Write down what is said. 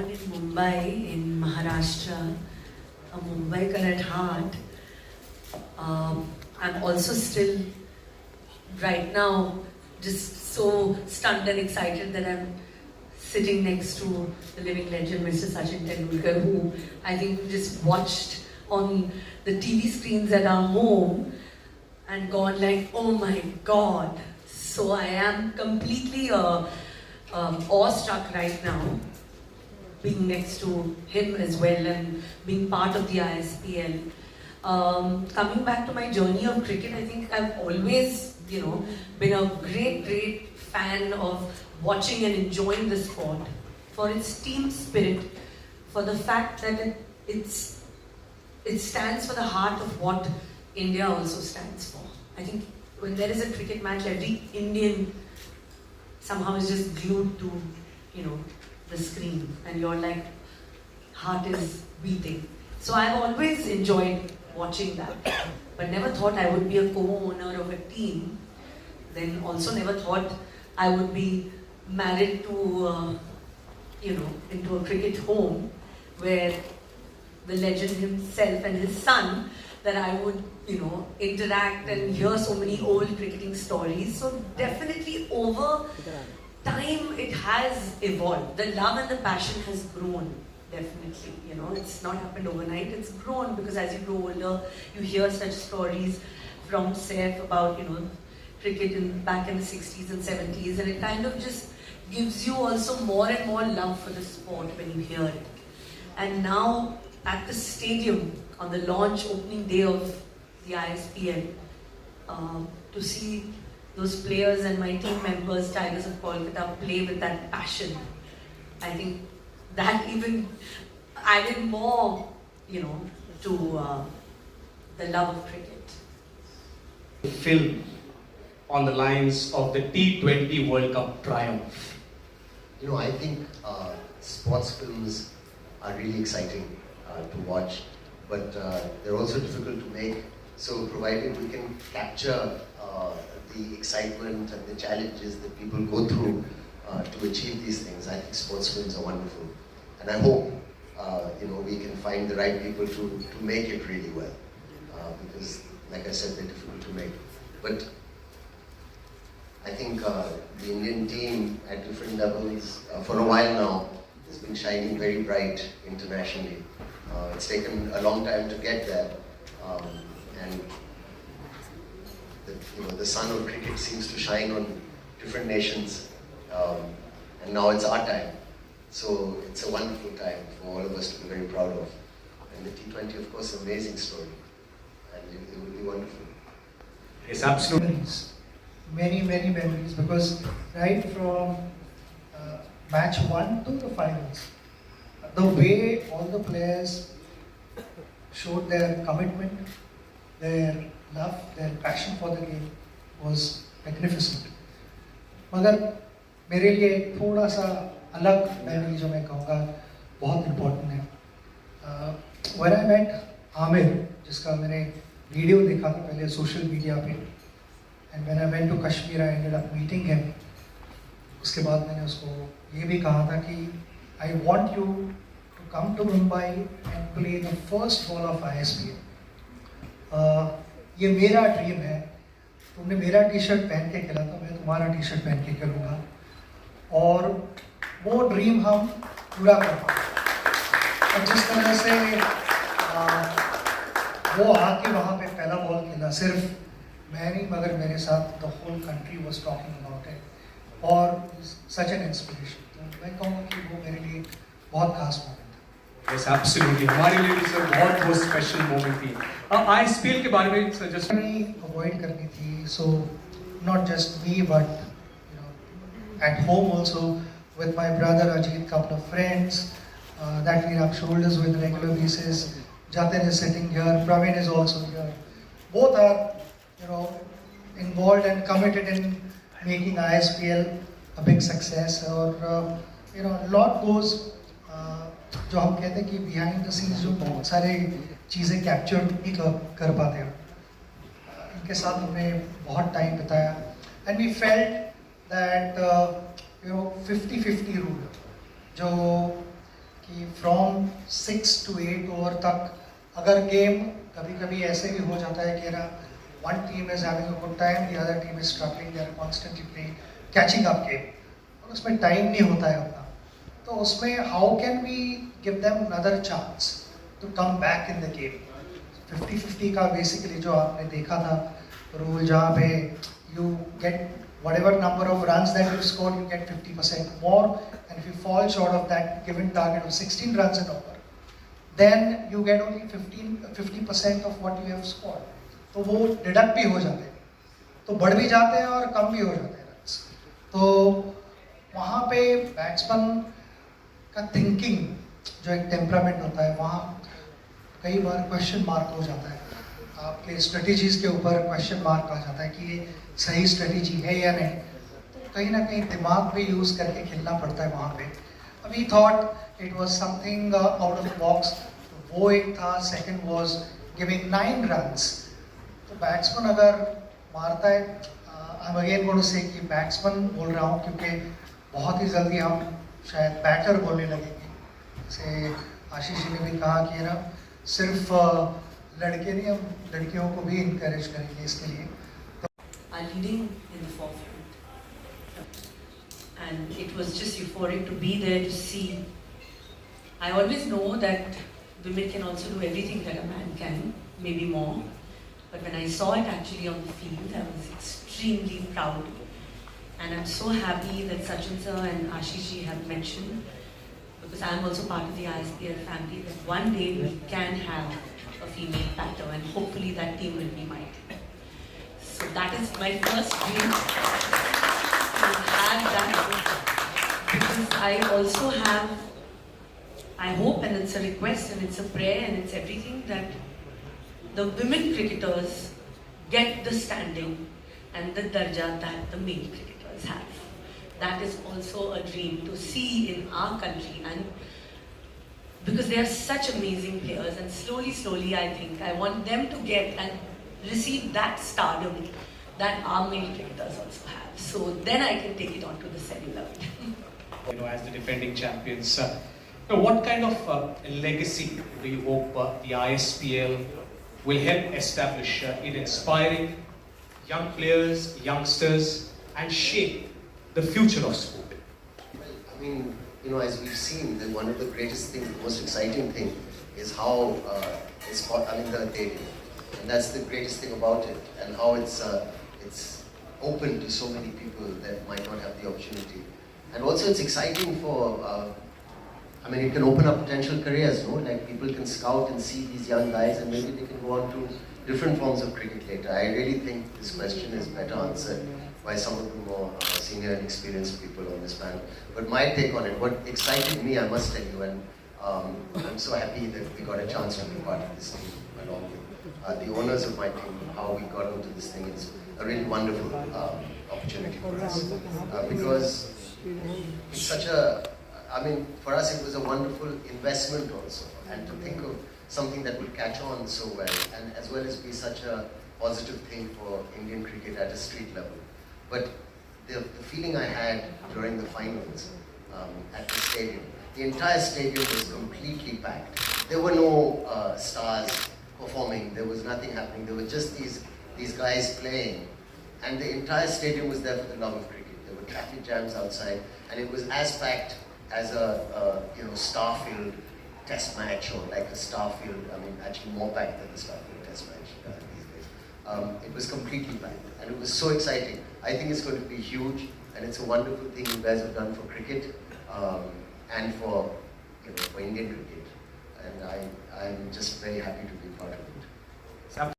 born in Mumbai, in Maharashtra, a Mumbaikar at heart. I'm also still, right now, just so stunned and excited that I'm sitting next to the living legend, Mr. Sachin Tendulkar, who I think we just watched on the TV screens at our home and gone like, oh my God. So I am completely awestruck right now, being next to him as well and being part of the ISPL. Coming back to my journey of cricket, I think I've always, been a great fan of watching and enjoying the sport for its team spirit, for the fact that it stands for the heart of what India also stands for. I think when there is a cricket match, every Indian somehow is just glued to, the screen, and your heart is beating. So I've always enjoyed watching that, but never thought I would be a co-owner of a team. Then also never thought I would be married to, into a cricket home where the legend himself and his son, that I would, interact and hear so many old cricketing stories. So definitely over time it has evolved. The love and the passion has grown, definitely. It's not happened overnight, it's grown because as you grow older, you hear such stories from Saif about, cricket back in the 60s and 70s, and it kind of just gives you also more and more love for the sport when you hear it. And now at the stadium, on the launch opening day of the ISPL, to see those players and my team members, Tigers of Kolkata, play with that passion, I think that even added more, to the love of cricket. Film on the lines of the T20 World Cup triumph. I think sports films are really exciting to watch, but they're also difficult to make. So provided we can capture the excitement and the challenges that people go through to achieve these things, I think sports films are wonderful. And I hope we can find the right people to make it really well. Because like I said, they're difficult to make. But I think the Indian team at different levels for a while now has been shining very bright internationally. It's taken a long time to get there, and the sun of cricket seems to shine on different nations, and now it's our time. So it's a wonderful time for all of us to be very proud of. And the T20, of course, is an amazing story, and it will be wonderful. Yes, absolutely. Many memories, because right from match 1 to the finals, the way all the players showed their commitment, their love, their passion for the game was magnificent. मगर मेरे लिए थोड़ा सा अलग memory जो मैं कहूँगा बहुत इम्पोर्टेंट है. When I met आमिर, जिसका मैंने वीडियो देखा था पहले सोशल मीडिया पे, and when I went to Kashmir, I ended up meeting him. उसके बाद मैंने उसको ये भी कहा था कि I want you to come to Mumbai and play the first ball of ISPL. ये मेरा ड्रीम है. तुमने मेरा टी शर्ट पहन के खेला था, मैं तुम्हारा टी शर्ट पहन के खेलूँगा, और वो ड्रीम हम पूरा कर पाए. और जिस तरह से वो आके वहाँ पे पहला बॉल खेला, सिर्फ मैं नहीं मगर मेरे साथ the whole country was talking about it, और सच एन इंस्पिरेशन. तो मैं कहूँगा कि वो मेरे लिए बहुत खास मोमेंट था. Yes, absolutely. हमारे लिए भी सर बहुत स्पेशल मोमेंट थी. ISPL के बारे में सर जस्ट अवॉइड करनी थी. So not just me but at home also with my brother Ajit, couple of friends that we rub shoulders with regular basis. Jatin is sitting here, Praveen is also here. Both are involved and committed in making ISPL a big success. और lot goes जो हम कहते हैं कि behind the scenes जो बहुत सारे चीज़ें कैप्चर नहीं कर पाते हैं, इनके साथ हमने बहुत टाइम बिताया. And we felt that 50-50 rule, जो कि फ्रॉम 6 to 8 ओवर तक अगर गेम कभी कभी ऐसे भी हो जाता है कि ना one team is having a good time, the other team is struggling, they are constantly playing catching up game, और उसमें टाइम नहीं होता है उतना, तो उसमें how can we give them another chance to come back in the game. 50-50 का basically जो आपने देखा था रूल, जहाँ पे you get whatever number of runs that you score, you get 50% more, and if you fall short of that given target of 16 runs and over, then you get only 50% of what you have scored. तो वो deduct भी हो जाते हैं, तो बढ़ भी जाते हैं और कम भी हो जाते हैं रन्स. तो वहाँ पे बैट्समैन का थिंकिंग जो एक टेम्परामेंट होता है, वहाँ कई बार क्वेश्चन मार्क हो जाता है, आपके स्ट्रेटजीज के ऊपर क्वेश्चन मार्क आ जाता है कि ये सही स्ट्रेटजी है या नहीं. तो कहीं ना कहीं दिमाग भी यूज़ करके खेलना पड़ता है वहाँ पे. We thought it was something out of box, वो एक था. Second was giving 9 runs. तो बैट्समैन अगर मारता है, I am again going to say कि बैट्समैन बोल रहा हूँ क्योंकि बहुत ही जल्दी हम शायद बैटर बोलने लगेंगे. जैसे आशीष जी ने भी कहा कि ना सिर्फ लड़के नहीं, हम लड़कियों को भी इनकरेज करेंगे इसके लिए. Are leading in the forefront, and it was just euphoric to be there to see. I always know that women can also do everything that a man can, maybe more, but when I saw it actually on the field, I was extremely proud, and I'm so happy that Sachin sir and Ashish ji have mentioned, because I'm also part of the ISPL family, that one day we can have a female batter, and hopefully that team will be my team. So that is my first dream, to have that, because I also have, I hope, and it's a request and it's a prayer and it's everything, that the women cricketers get the standing and the darja that the male cricketers have. That is also a dream to see in our country, and because they are such amazing players, and slowly I think I want them to get and receive that stardom that our male cricketers also have. So then I can take it on to the cellular. As the defending champions, what kind of legacy do you hope the ISPL will help establish in inspiring young players, youngsters, and shape the future of sport? Well, I mean, as we've seen, one of the greatest things, the most exciting thing is how and that's the greatest thing about it, and how it's open to so many people that might not have the opportunity. And also it's exciting for, it can open up potential careers, no? Like people can scout and see these young guys and maybe they can go on to different forms of cricket later. I really think this question is better answered by some of the more senior and experienced people on this panel. But my take on it, what excited me, I must tell you, and I'm so happy that we got a chance to be part of this team along with the owners of my team. How we got into this thing is a really wonderful opportunity for us, because it's such a, for us it was a wonderful investment also, and to think of something that will catch on so well, and as well as be such a positive thing for Indian cricket at a street level. But the feeling I had during the finals at the stadium, the entire stadium was completely packed. There were no stars performing, there was nothing happening, there were just these guys playing, and the entire stadium was there for the love of cricket. There were traffic jams outside, and it was as packed as a Starfield test match, or like a Starfield, actually more packed than the Starfield test match these days. It was completely packed, and it was so exciting. I think it's going to be huge, and it's a wonderful thing you guys have done for cricket, and for Indian cricket. And I'm just very happy to be part of it.